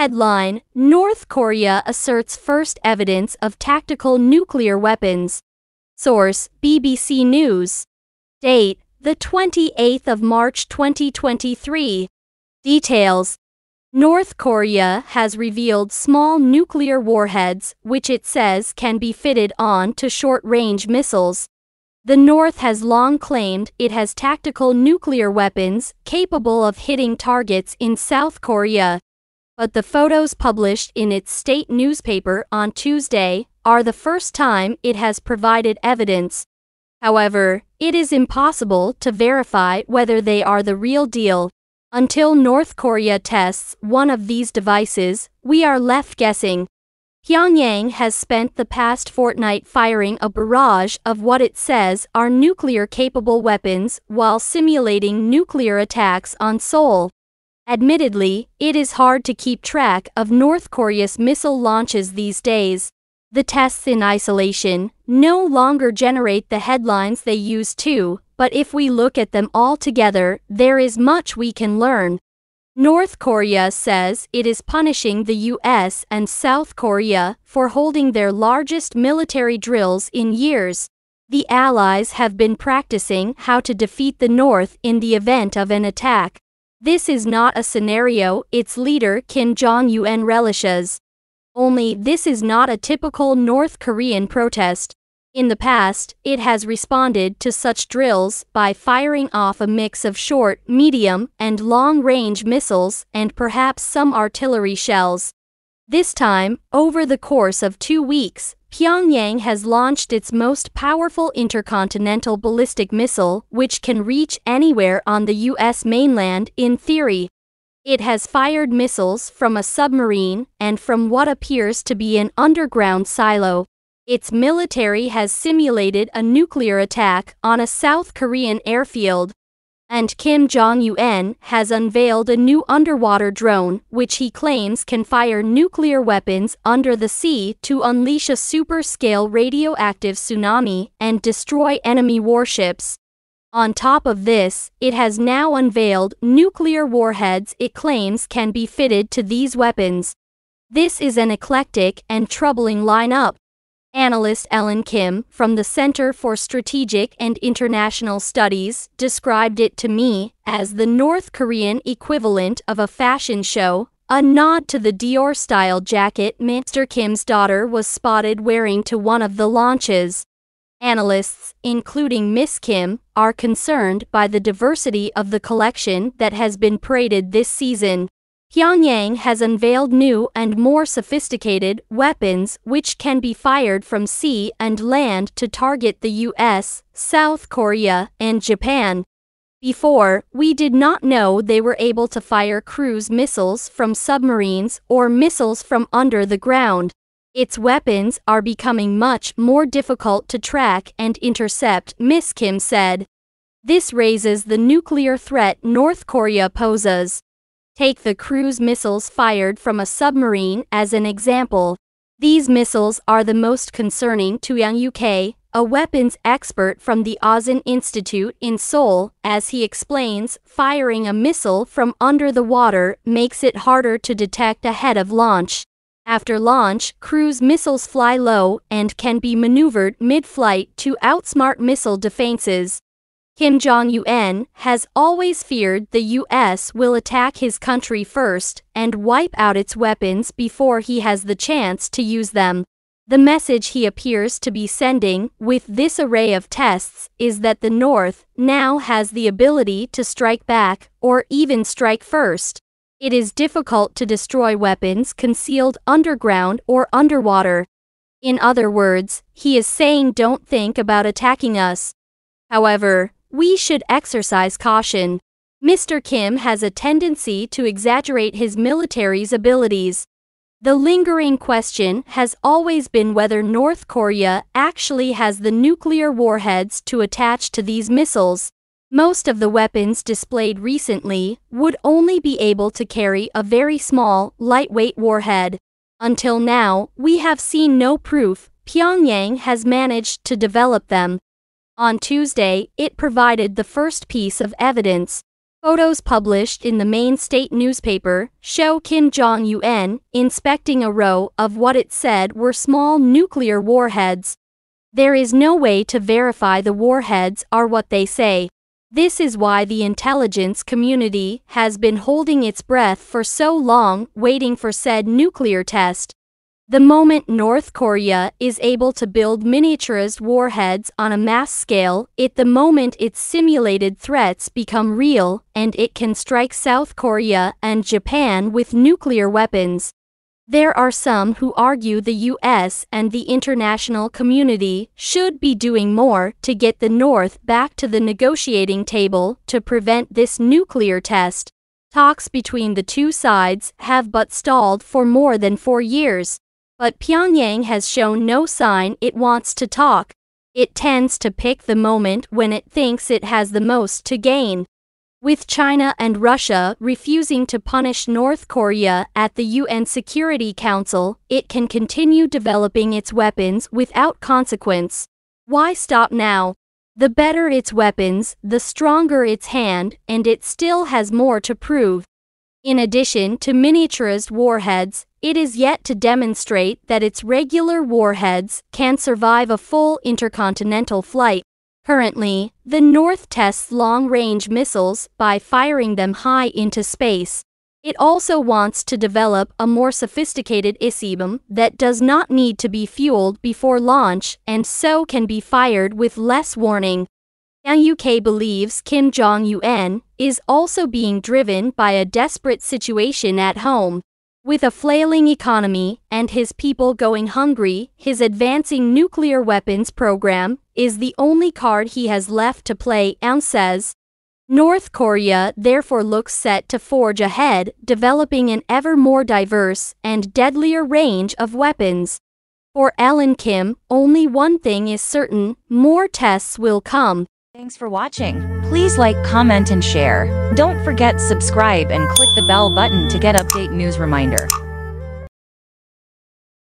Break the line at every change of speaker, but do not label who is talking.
Headline: North Korea asserts first evidence of tactical nuclear weapons. Source: BBC News. Date: the 28th of March 2023. Details: North Korea has revealed small nuclear warheads, which it says can be fitted on to short-range missiles. The North has long claimed it has tactical nuclear weapons capable of hitting targets in South Korea. But the photos published in its state newspaper on Tuesday are the first time it has provided evidence. However, it is impossible to verify whether they are the real deal. Until North Korea tests one of these devices, we are left guessing. Pyongyang has spent the past fortnight firing a barrage of what it says are nuclear-capable weapons while simulating nuclear attacks on Seoul. Admittedly, it is hard to keep track of North Korea's missile launches these days. The tests in isolation no longer generate the headlines they used to, but if we look at them all together, there is much we can learn. North Korea says it is punishing the US and South Korea for holding their largest military drills in years. The Allies have been practicing how to defeat the North in the event of an attack. This is not a scenario its leader Kim Jong-un relishes. Only this is not a typical North Korean protest. In the past, it has responded to such drills by firing off a mix of short, medium, and long-range missiles and perhaps some artillery shells. This time, over the course of 2 weeks, Pyongyang has launched its most powerful intercontinental ballistic missile, which can reach anywhere on the U.S. mainland in theory. It has fired missiles from a submarine and from what appears to be an underground silo. Its military has simulated a nuclear attack on a South Korean airfield. And Kim Jong-un has unveiled a new underwater drone, which he claims can fire nuclear weapons under the sea to unleash a super-scale radioactive tsunami and destroy enemy warships. On top of this, it has now unveiled nuclear warheads it claims can be fitted to these weapons. This is an eclectic and troubling lineup. Analyst Ellen Kim from the Center for Strategic and International Studies described it to me as the North Korean equivalent of a fashion show, a nod to the Dior-style jacket Mr. Kim's daughter was spotted wearing to one of the launches. Analysts, including Miss Kim, are concerned by the diversity of the collection that has been paraded this season. Pyongyang has unveiled new and more sophisticated weapons which can be fired from sea and land to target the US, South Korea, and Japan. Before, we did not know they were able to fire cruise missiles from submarines or missiles from under the ground. Its weapons are becoming much more difficult to track and intercept, Miss Kim said. This raises the nuclear threat North Korea poses. Take the cruise missiles fired from a submarine as an example. These missiles are the most concerning to Yang UK, a weapons expert from the Osan Institute in Seoul, as he explains, firing a missile from under the water makes it harder to detect ahead of launch. After launch, cruise missiles fly low and can be maneuvered mid-flight to outsmart missile defenses. Kim Jong-un has always feared the US will attack his country first and wipe out its weapons before he has the chance to use them. The message he appears to be sending with this array of tests is that the North now has the ability to strike back or even strike first. It is difficult to destroy weapons concealed underground or underwater. In other words, he is saying don't think about attacking us. However, we should exercise caution. Mr. Kim has a tendency to exaggerate his military's abilities. The lingering question has always been whether North Korea actually has the nuclear warheads to attach to these missiles. Most of the weapons displayed recently would only be able to carry a very small, lightweight warhead. Until now, we have seen no proof Pyongyang has managed to develop them. On Tuesday, it provided the first piece of evidence. Photos published in the main state newspaper show Kim Jong-un inspecting a row of what it said were small nuclear warheads. There is no way to verify the warheads are what they say. This is why the intelligence community has been holding its breath for so long, waiting for said nuclear test. The moment North Korea is able to build miniaturized warheads on a mass scale, the moment its simulated threats become real, and it can strike South Korea and Japan with nuclear weapons. There are some who argue the US and the international community should be doing more to get the North back to the negotiating table to prevent this nuclear test. Talks between the two sides have but stalled for more than 4 years. But Pyongyang has shown no sign it wants to talk. It tends to pick the moment when it thinks it has the most to gain. With China and Russia refusing to punish North Korea at the UN Security Council, it can continue developing its weapons without consequence. Why stop now? The better its weapons, the stronger its hand, and it still has more to prove. In addition to miniaturized warheads, it is yet to demonstrate that its regular warheads can survive a full intercontinental flight. Currently, the North tests long-range missiles by firing them high into space. It also wants to develop a more sophisticated ICBM that does not need to be fueled before launch and so can be fired with less warning. The UK believes Kim Jong-un is also being driven by a desperate situation at home. With a flailing economy and his people going hungry, his advancing nuclear weapons program is the only card he has left to play, Aung says. North Korea therefore looks set to forge ahead, developing an ever more diverse and deadlier range of weapons. For Ellen Kim, only one thing is certain: more tests will come.
Thanks for watching. Please like, comment and share. Don't forget subscribe and click the bell button to get update news reminder.